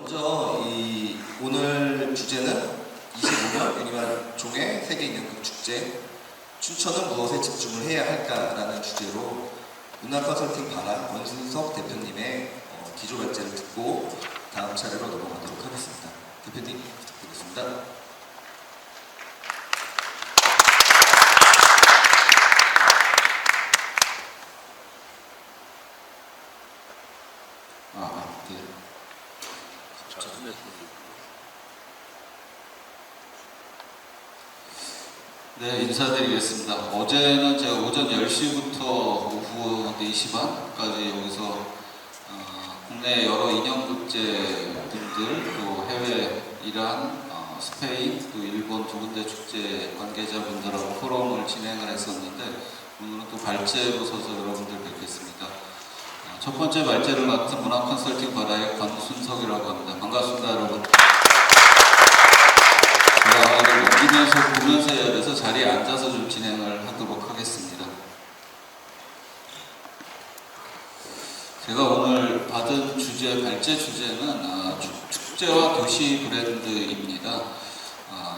먼저 오늘 주제는 25년 유니만 종의 세계 인형극 축제 춘천은 무엇에 집중을 해야 할까라는 주제로 문화 컨설팅 바라 권순석 대표님의 기조 발제를 듣고 다음 차례로 넘어가도록 하겠습니다. 대표님 부탁드리겠습니다. 네, 인사드리겠습니다. 어제는 제가 오전 10시부터 오후 4시 반까지 여기서 국내 여러 인형극제분들, 또 해외 이란, 스페인, 또 일본 두 군데 축제 관계자분들하고 포럼을 진행을 했었는데 오늘은 또 발제로 서서 여러분들 뵙겠습니다. 첫 번째 발제를 맡은 문화 컨설팅 바라의 권순석이라고 합니다. 반갑습니다, 여러분. 넘기면서 보면서 해야 돼서 자리에 앉아서 좀 진행을 하도록 하겠습니다. 제가 오늘 받은 발제 주제는 축제와 도시 브랜드입니다.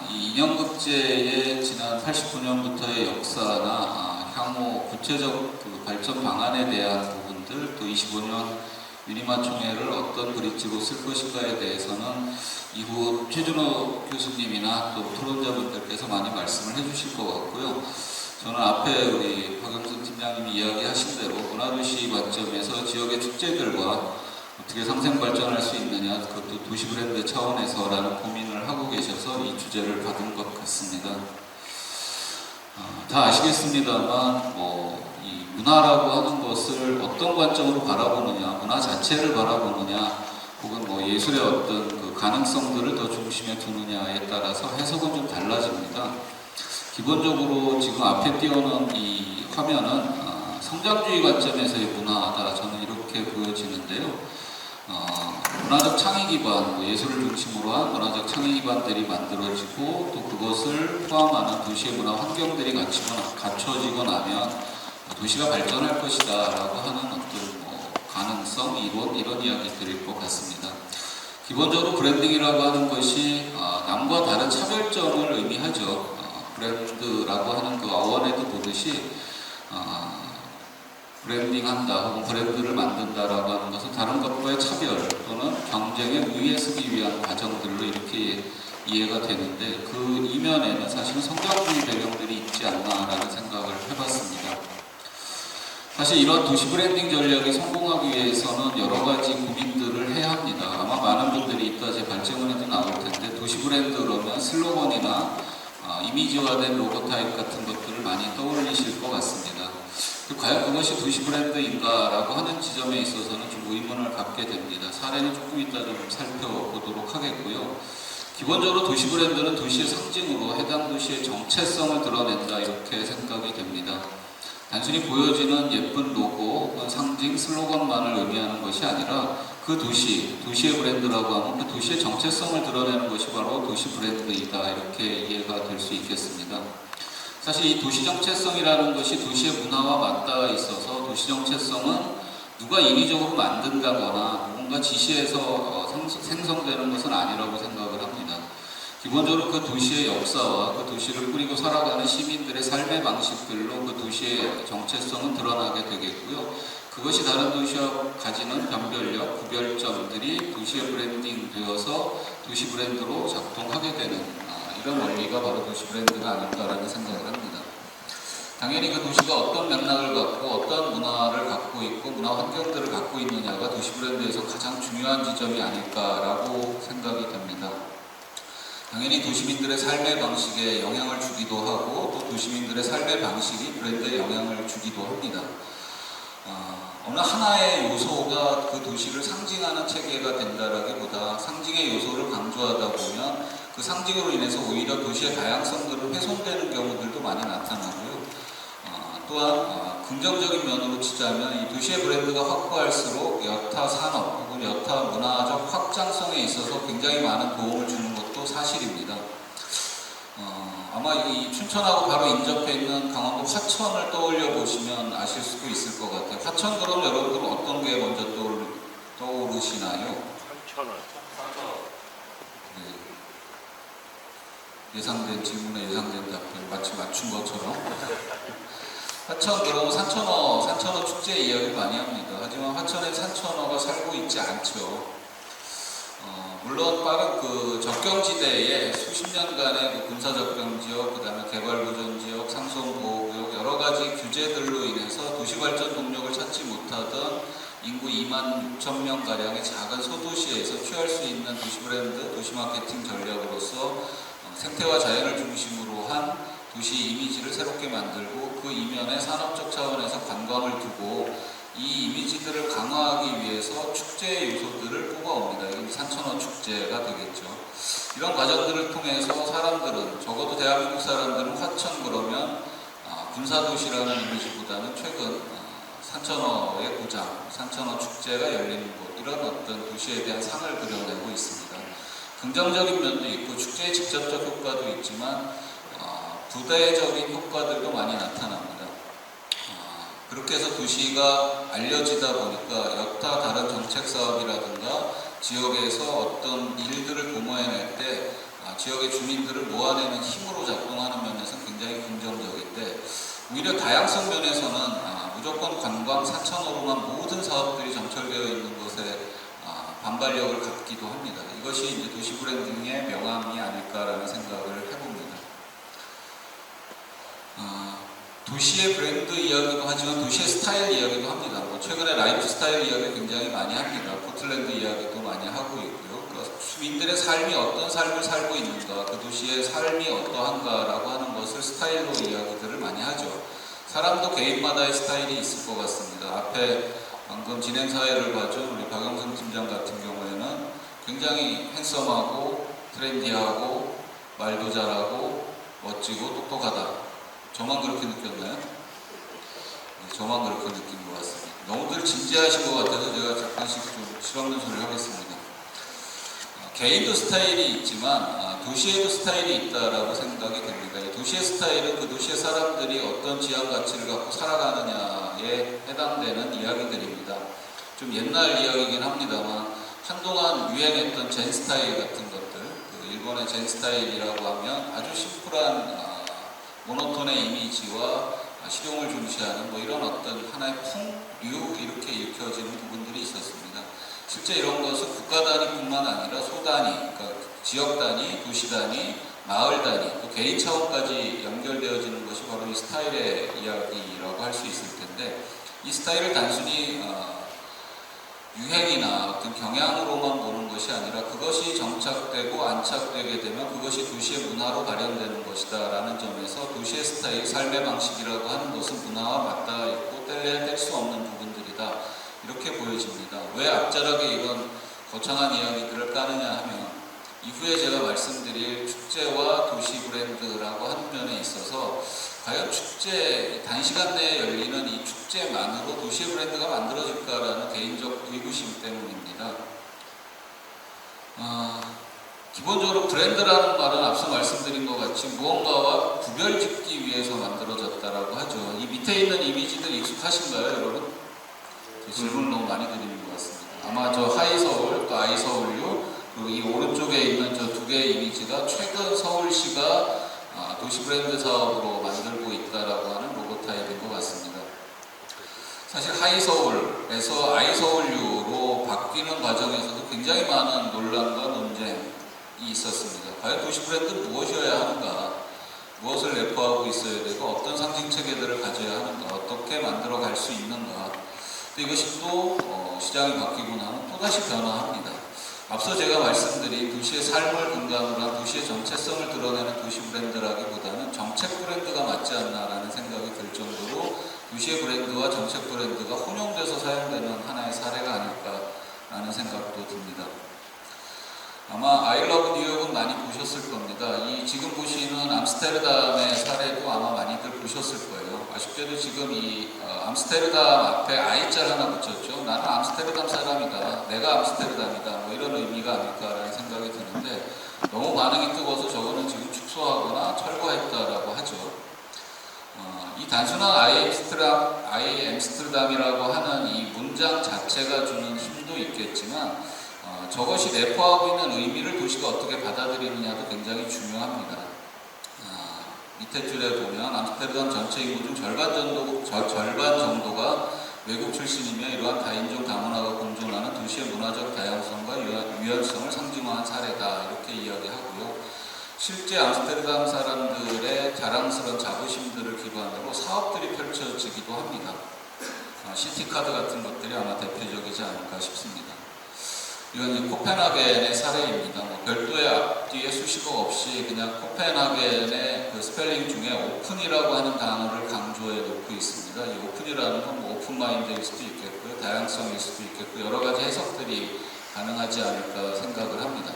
이 인형극제의 지난 89년부터의 역사나 향후 구체적 발전 방안에 대한 부분들, 또 25년 유니마 총회를 어떤 브릿지로 쓸 것인가에 대해서는 이후 최준호 교수님이나 또 토론자분들께서 많이 말씀을 해주실 것 같고요. 저는 앞에 우리 박영선 팀장님이 이야기하신 대로 문화도시 관점에서 지역의 축제들과 어떻게 상생 발전할 수 있느냐, 그것도 도시 브랜드 차원에서라는 고민을 하고 계셔서 이 주제를 받은 것 같습니다. 다 아시겠습니다만 이 문화라고 하는 것을 어떤 관점으로 바라보느냐, 문화 자체를 바라보느냐, 혹은 예술의 어떤 그 가능성들을 더 중심에 두느냐에 따라서 해석은 좀 달라집니다. 기본적으로 지금 앞에 띄워놓은 이 화면은 성장주의 관점에서의 문화다, 저는 이렇게 보여지는데요. 문화적 창의 기반, 예술을 중심으로 한 문화적 창의 기반들이 만들어지고 또 그것을 포함하는 도시의 문화 환경들이 갖춰지고 나면 도시가 발전할 것이다 라고 하는 어떤 가능성, 이론, 이런 이야기들일 것 같습니다. 기본적으로 브랜딩이라고 하는 것이 남과 다른 차별점을 의미하죠. 브랜드라고 하는 그 어원에도 보듯이 브랜딩한다 혹은 브랜드를 만든다라고 하는 것은 다른 것과의 차별 또는 경쟁에 우위에 서기 위한 과정들로 이렇게 이해가 되는데, 그 이면에는 사실은 성장주의 배경들이 있지 않나라는 생각을 해봤습니다. 사실 이런 도시 브랜딩 전략이 성공하기 위해서는 여러 가지 고민들을 해야 합니다. 아마 많은 분들이 이따 제 발제문에도 나올 텐데, 도시 브랜드 그러면 슬로건이나 이미지화된 로고 타입 같은 것들을 많이 떠올리실 것 같습니다. 과연 그것이 도시 브랜드인가라고 하는 지점에 있어서는 좀 의문을 갖게 됩니다. 사례는 조금 이따 좀 살펴보도록 하겠고요. 기본적으로 도시 브랜드는 도시의 상징으로 해당 도시의 정체성을 드러낸다, 이렇게 생각이 됩니다. 단순히 보여지는 예쁜 로고 혹은 상징, 슬로건만을 의미하는 것이 아니라 그 도시의 브랜드라고 하면 그 도시의 정체성을 드러내는 것이 바로 도시 브랜드이다, 이렇게 이해가 될 수 있겠습니다. 사실 이 도시 정체성이라는 것이 도시의 문화와 맞닿아 있어서 도시 정체성은 누가 인위적으로 만든다거나 뭔가 지시해서 생성되는 것은 아니라고 생각을 합니다. 기본적으로 그 도시의 역사와 그 도시를 꾸리고 살아가는 시민들의 삶의 방식들로 그 도시의 정체성은 드러나게 되겠고요. 그것이 다른 도시와 가지는 변별력, 구별점들이 도시의 브랜딩 되어서 도시 브랜드로 작동하게 되는 이런 원리가 바로 도시 브랜드가 아닐까라는 생각을 합니다. 당연히 그 도시가 어떤 맥락을 갖고 어떤 문화를 갖고 있고 문화 환경들을 갖고 있느냐가 도시 브랜드에서 가장 중요한 지점이 아닐까라고 생각이 됩니다. 당연히 도시민들의 삶의 방식에 영향을 주기도 하고 또 도시민들의 삶의 방식이 브랜드에 영향을 주기도 합니다. 어느 하나의 요소가 그 도시를 상징하는 체계가 된다라기보다 상징의 요소를 강조하다 보면 그 상징으로 인해서 오히려 도시의 다양성들은 훼손되는 경우들도 많이 나타나고요. 또한 긍정적인 면으로 치자면 이 도시의 브랜드가 확고할수록 여타 산업 혹은 여타 문화적 확장성에 있어서 굉장히 많은 도움을 주는 것도 사실입니다. 아마 이 춘천하고 바로 인접해 있는 강원도 화천을 떠올려 보시면 아실 수도 있을 것 같아요. 화천 그럼 여러분들은 어떤 게 먼저 떠오르시나요? 춘천을 예상된 질문에 예상된 답변 마치 맞춘 것처럼. 화천 그러면 산천어 축제 이야기를 많이 합니다. 하지만 화천에 산천어가 살고 있지 않죠. 물론 빠른 그 접경지대에 수십 년간의 그 군사접경지역, 그 다음에 개발보전지역, 상수원보호구역 여러 가지 규제들로 인해서 도시발전 동력을 찾지 못하던 인구 2만 6천 명 가량의 작은 소도시에서 취할 수 있는 도시브랜드, 도시마케팅 전략으로서 생태와 자연을 중심으로 한 도시 이미지를 새롭게 만들고 그 이면에 산업적 차원에서 관광을 두고 이 이미지들을 강화하기 위해서 축제 요소들을 뽑아옵니다. 이게 산천어 축제가 되겠죠. 이런 과정들을 통해서 사람들은, 적어도 대한민국 사람들은 화천 그러면 군사도시라는 이미지보다는 최근 산천어의 고장, 산천어 축제가 열리는 곳, 이런 어떤 도시에 대한 상을 그려내고 있습니다. 긍정적인 면도 있고 축제의 직접적 효과도 있지만 부대적인 효과들도 많이 나타납니다. 그렇게 해서 도시가 알려지다 보니까 여타 다른 정책 사업이라든가 지역에서 어떤 일들을 도모해낼 때 지역의 주민들을 모아내는 힘으로 작동하는 면에서는 굉장히 긍정적인데, 오히려 다양성 면에서는 무조건 관광 산천어로만 모든 사업들이 정철되어 있는 것에 반발력을 갖기도 합니다. 이것이 이제 도시 브랜딩의 명암이 아닐까라는 생각을 해봅니다. 도시의 브랜드 이야기도 하지만 도시의 스타일 이야기도 합니다. 최근에 라이프 스타일 이야기 굉장히 많이 합니다. 포틀랜드 이야기도 많이 하고 있고요. 그러니까 주민들의 삶이 어떤 삶을 살고 있는가, 그 도시의 삶이 어떠한가라고 하는 것을 스타일로 이야기들을 많이 하죠. 사람도 개인마다의 스타일이 있을 것 같습니다. 앞에 방금 진행사회를 봐준 우리 박영선 팀장 같은 경우에는 굉장히 핸섬하고 트렌디하고 말도 잘하고 멋지고 똑똑하다. 저만 그렇게 느꼈나요? 네, 저만 그렇게 느낀 것 같습니다. 너무들 진지하신 것 같아서 제가 잠깐씩 좀 실없는 소리를 하겠습니다. 개인도 스타일이 있지만 도시에도 스타일이 있다라고 생각이 됩니다. 이 도시의 스타일은 그 도시의 사람들이 어떤 지향 가치를 갖고 살아가느냐에 해당되는 이야기들입니다. 좀 옛날 이야기이긴 합니다만 한동안 유행했던 젠 스타일 같은 것들, 그 일본의 젠 스타일이라고 하면 아주 심플한 모노톤의 이미지와 실용을 중시하는 이런 어떤 하나의 풍류, 이렇게 읽혀지는 부분들이 있었습니다. 실제 이런 것은 국가 단위뿐만 아니라 소 단위, 그러니까 지역 단위, 도시 단위, 마을 단위, 또 개인 차원까지 연결되어지는 것이 바로 이 스타일의 이야기라고 할 수 있을 텐데, 이 스타일을 단순히 유행이나 어떤 경향으로만 보는 것이 아니라 그것이 정착되고 안착되게 되면 그것이 도시의 문화로 발현되는 것이다 라는 점에서 도시의 스타일, 삶의 방식이라고 하는 것은 문화와 맞닿아 있고 뗄래야 뗄 수 없는 부분들이다, 이렇게 보여집니다. 왜 앞자락에 이런 거창한 이야기들을 까느냐 하면, 이후에 제가 말씀드릴 축제와 도시 브랜드라고 하는 면에 있어서 과연 축제, 단시간 내에 열리는 이 축제만으로 도시의 브랜드가 만들어질까라는 개인적 의구심 때문입니다. 기본적으로 브랜드라는 말은 앞서 말씀드린 것 같이 무언가와 구별짓기 위해서 만들어졌다라고 하죠. 이 밑에 있는 이미지들 익숙하신가요, 여러분? 질문 너무 많이 드리는 것 같습니다. 아마 저 하이서울, 또 아이서울유, 그리고 이 오른쪽에 있는 저 두 개의 이미지가 최근 서울시가 도시 브랜드 사업으로 만들고 있다라고 하는 로고 타입인 것 같습니다. 사실 하이서울에서 아이서울유로 바뀌는 과정에서도 굉장히 많은 논란과 논쟁이 있었습니다. 과연 도시 브랜드는 무엇이어야 하는가, 무엇을 내포하고 있어야 되고 어떤 상징 체계들을 가져야 하는가, 어떻게 만들어 갈 수 있는가. 근데 이것이 또 시장이 바뀌고 나면 또다시 변화합니다. 앞서 제가 말씀드린 도시의 삶을 근간으로 한 도시의 정체성을 드러내는 도시 브랜드라기보다는 정책 브랜드가 맞지 않나라는 생각이 들 정도로 도시의 브랜드와 정책 브랜드가 혼용돼서 사용되는 하나의 사례가 아닐까라는 생각도 듭니다. 아마 I Love New York은 많이 보셨을 겁니다. 이 지금 보시는 암스테르담의 사례도 아마 많이들 보셨을 거예요. 아쉽게도 지금 이 암스테르담 앞에 I자 하나 붙였죠. 나는 암스테르담 사람이다, 내가 암스테르담이다, 이런 의미가 아닐까라는 생각이 드는데, 너무 반응이 뜨거워서 저거는 지금 축소하거나 철거했다라고 하죠. 이 단순한 I 엠스테르담이라고 하는 이 문장 자체가 주는 힘도 있겠지만 저것이 내포하고 있는 의미를 도시가 어떻게 받아들이느냐도 굉장히 중요합니다. 밑에 줄에 보면 암스테르담 전체 인구 중 절반 정도가 외국 출신이며 이러한 다인종 다문화가 공존하는 도시의 문화적 다양성과 유연성을 상징화한 사례다 이렇게 이야기하고요. 실제 암스테르담 사람들의 자랑스러운 자부심들을 기반으로 사업들이 펼쳐지기도 합니다. 시티카드 같은 것들이 아마 대표적이지 않을까 싶습니다. 이건 이제 코펜하겐의 사례입니다. 별도의 앞뒤에 수식어 없이 그냥 코펜하겐의 그 스펠링 중에 오픈이라고 하는 단어를 강조해 놓고 있습니다. 이 오픈이라는 건 뭐 오픈마인드일 수도 있겠고요, 다양성일 수도 있겠고 여러 가지 해석들이 가능하지 않을까 생각을 합니다.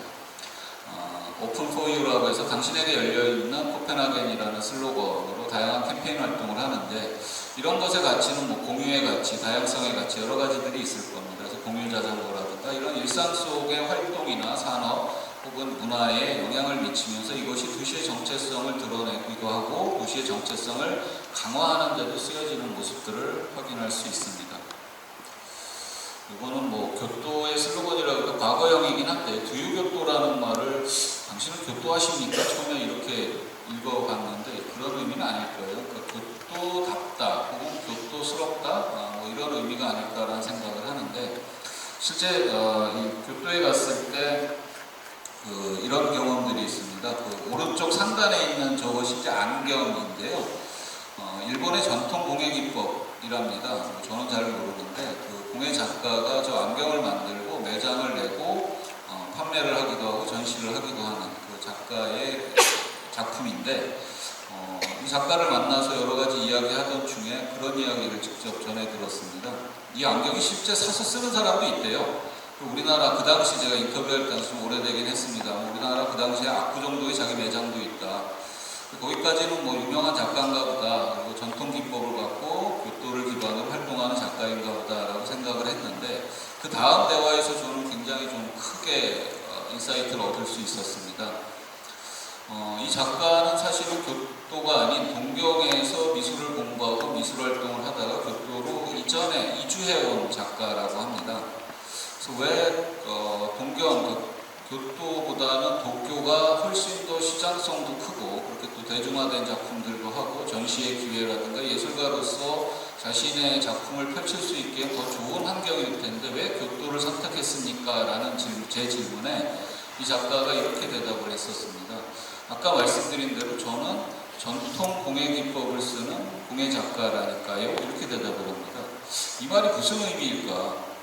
오픈 포 유라고 해서 당신에게 열려있는 코펜하겐이라는 슬로건으로 다양한 캠페인 활동을 하는데 이런 것의 가치는 뭐 공유의 가치, 다양성의 가치 여러 가지들이 있을 겁니다. 그래서 공유 자전거라든가 이런 일상 속의 활동이나 산업 혹은 문화에 영향을 미치면서 이것이 도시의 정체성을 드러내기도 하고 도시의 정체성을 강화하는 데도 쓰여지는 모습들을 확인할 수 있습니다. 이거는 뭐 교토의 슬로건이라고 해도 과거형이긴 한데 두유교토라는 말을 당신은 교토하십니까? 처음에 이렇게 읽어봤는데 그런 의미는 아닐 거예요. 그러니까 교토답다 혹은 교토스럽다 뭐 이런 의미가 아닐까라는 생각을 하는데 실제 이 교토에 갔을 때 이런 경험들이 있습니다. 그 오른쪽 상단에 있는 저것이 이제 안경인데요. 일본의 전통 공예 기법이랍니다. 저는 잘 모르는데 그 공예 작가가 저 안경을 만들고 매장을 내고 판매를 하기도 하고 전시를 하기도 하는 그 작가의 작품인데 이 작가를 만나서 여러 가지 이야기하던 중에 그런 이야기를 직접 전해 들었습니다. 이 안경이 실제 사서 쓰는 사람도 있대요. 우리나라 그 당시 제가 인터뷰할 때 좀 오래되긴 했습니다. 우리나라 그 당시에 압구정도에 자기 매장도 있다. 거기까지는 뭐 유명한 작가인가 보다. 그리고 전통 기법을 갖고 교토를 기반으로 활동하는 작가인가 보다라고 생각을 했는데 그 다음 대화에서 저는 굉장히 좀 크게 인사이트를 얻을 수 있었습니다. 이 작가는 사실은 교토가 아닌 동경에서 미술을 공부하고 미술 활동을 하다가 교토로 이전에 이주해온 작가라고 합니다. 그래서 왜 동경, 교토보다는 도쿄가 훨씬 더 시장성도 크고 그렇게 또 대중화된 작품들도 하고 전시의 기회라든가 예술가로서 자신의 작품을 펼칠 수 있게 더 좋은 환경일 텐데 왜 교토를 선택했습니까? 라는 제 질문에 이 작가가 이렇게 대답을 했었습니다. 아까 말씀드린 대로 저는 전통 공예 기법을 쓰는 공예 작가라니까요. 이렇게 대답을 합니다. 이 말이 무슨 의미일까?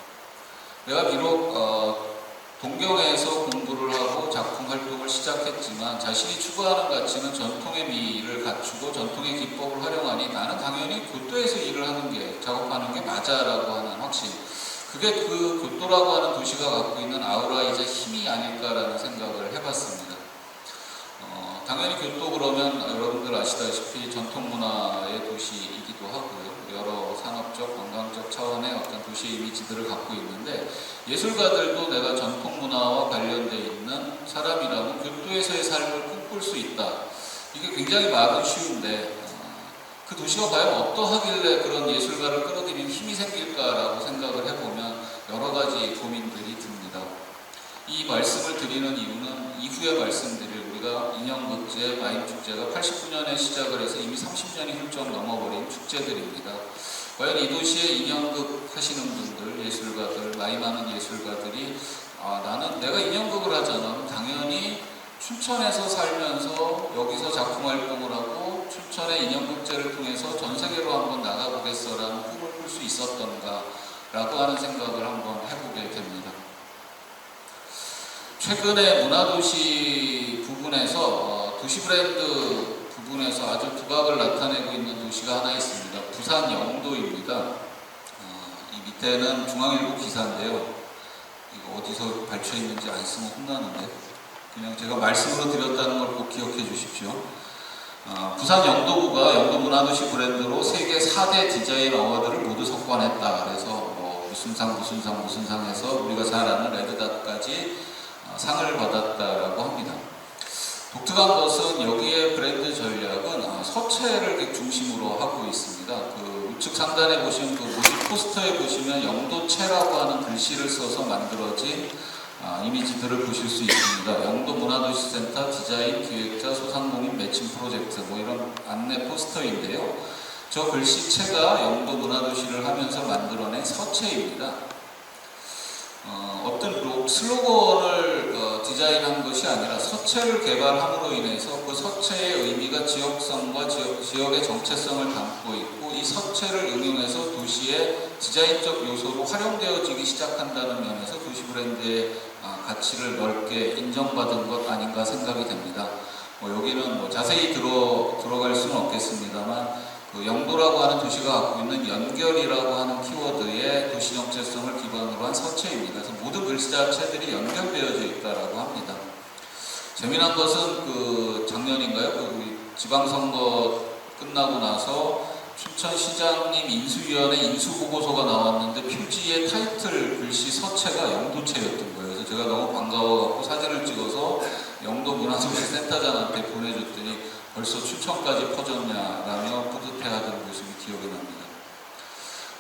내가 비록 동경에서 공부를 하고 작품 활동을 시작했지만 자신이 추구하는 가치는 전통의 미를 갖추고 전통의 기법을 활용하니 나는 당연히 교토에서 일을 하는 게 작업하는 게 맞아라고 하는 확신. 그게 그 교토라고 하는 도시가 갖고 있는 아우라이자 힘이 아닐까라는 생각을 해봤습니다. 당연히 교토 그러면 여러분들 아시다시피 전통 문화의 도시이기도 하고요. 여러 산업적, 관광적 차원의 어떤 도시 이미지들을 갖고 있는데 예술가들도 내가 전통 문화와 관련되어 있는 사람이라면 교토에서의 삶을 꿈꿀 수 있다. 이게 굉장히 말은 쉬운데 그 도시가 과연 어떠하길래 그런 예술가를 끌어들이는 힘이 생길까라고 생각을 해보면 여러 가지 고민들이 듭니다. 이 말씀을 드리는 이유는 이후에 말씀드릴 우리가 인형극제, 마임축제가 89년에 시작을 해서 이미 30년이 훌쩍 넘어버린 축제들입니다. 과연 이 도시에 인형극 하시는 분들, 예술가들, 마임하는 예술가들이 나는 내가 인형극을 하잖아. 당연히 춘천에서 살면서 여기서 작품 활동을 하고 춘천의 인형극제를 통해서 전 세계로 한번 나가보겠어라는 꿈을 꿀 수 있었던가 라고 하는 생각을 한번 해보게 됩니다. 최근에 문화도시 부분에서 도시 브랜드 부분에서 아주 두각을 나타내고 있는 도시가 하나 있습니다. 부산 영도입니다. 이 밑에는 중앙일보 기사인데요. 이거 어디서 발췌했는지 안 쓰면 혼나는데 그냥 제가 말씀으로 드렸다는 걸 꼭 기억해 주십시오. 부산 영도구가 영도 문화도시 브랜드로 세계 4대 디자인 어워드를 모두 석권했다. 그래서 뭐 무슨 상 해서 우리가 잘 아는 레드닷까지 상을 받았다라고 합니다. 독특한 것은 여기에 브랜드 전략은 서체를 중심으로 하고 있습니다. 그 우측 상단에 보시면 그 모집 포스터에 보시면 영도체라고 하는 글씨를 써서 만들어진 이미지들을 보실 수 있습니다. 영도 문화도시센터 디자인 기획자 소상공인 매칭 프로젝트 뭐 이런 안내 포스터인데요. 저 글씨체가 영도 문화도시를 하면서 만들어낸 서체입니다. 어떤 슬로건을 디자인한 것이 아니라 서체를 개발함으로 인해서 그 서체의 의미가 지역성과 지역의 정체성을 담고 있고 이 서체를 응용해서 도시의 디자인적 요소로 활용되어지기 시작한다는 면에서 도시 브랜드의 가치를 넓게 인정받은 것 아닌가 생각이 됩니다. 여기는 자세히 들어갈 수는 없겠습니다만 그 영도라고 하는 도시가 갖고 있는 연결이라고 하는 키워드의 도시 정체성을 기반으로 한 서체입니다. 그래서 모든 글자체들이 연결되어져 있다라고 합니다. 재미난 것은 그 작년인가요? 그 지방선거 끝나고 나서 춘천시장님 인수위원회 인수보고서가 나왔는데 표지의 타이틀 글씨 서체가 영도체였던 거예요. 그래서 제가 너무 반가워갖고 사진을 찍어서 영도 문화도시센터장한테 보내줬더니 벌써 춘천까지 퍼졌냐라며 뿌듯해하던 모습이 기억이 납니다.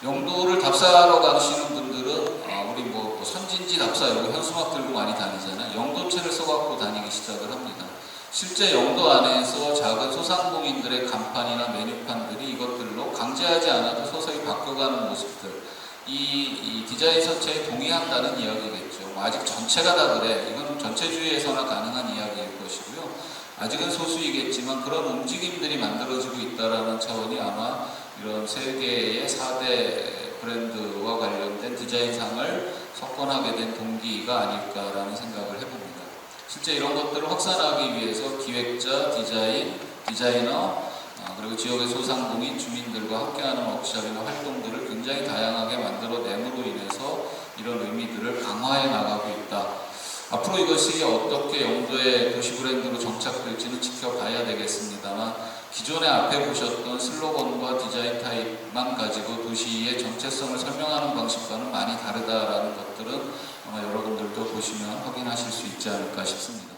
영도를 답사하러 가시는 분들은 우리 선진지 답사 이런 현수막 들고 많이 다니잖아요. 영도체를 써갖고 다니기 시작을 합니다. 실제 영도 안에서 작은 소상공인들의 간판이나 메뉴판들이 이것들로 강제하지 않아도 서서히 바뀌어가는 모습들, 이 디자인 서체에 동의한다는 이야기겠죠. 아직 전체가 다 그래. 이건 전체주의에서나 가능한 이야기일 것이고요. 아직은 소수이겠지만 그런 움직임들이 만들어지고 있다는 차원이 아마 이런 세계의 4대 브랜드와 관련된 디자인상을 석권하게 된 동기가 아닐까라는 생각을 해봅니다. 실제 이런 것들을 확산하기 위해서 기획자, 디자이너, 그리고 지역의 소상공인, 주민들과 함께하는 워크숍이나 활동들을 굉장히 다양하게 만들어냄으로 인해서 이런 의미들을 강화해 나가고 있다. 앞으로 이것이 어떻게 영도의 도시 브랜드로 정착될지는 지켜봐야 되겠습니다만 기존에 앞에 보셨던 슬로건과 디자인 타입만 가지고 도시의 정체성을 설명하는 방식과는 많이 다르다라는 것들은 아마 여러분들도 보시면 확인하실 수 있지 않을까 싶습니다.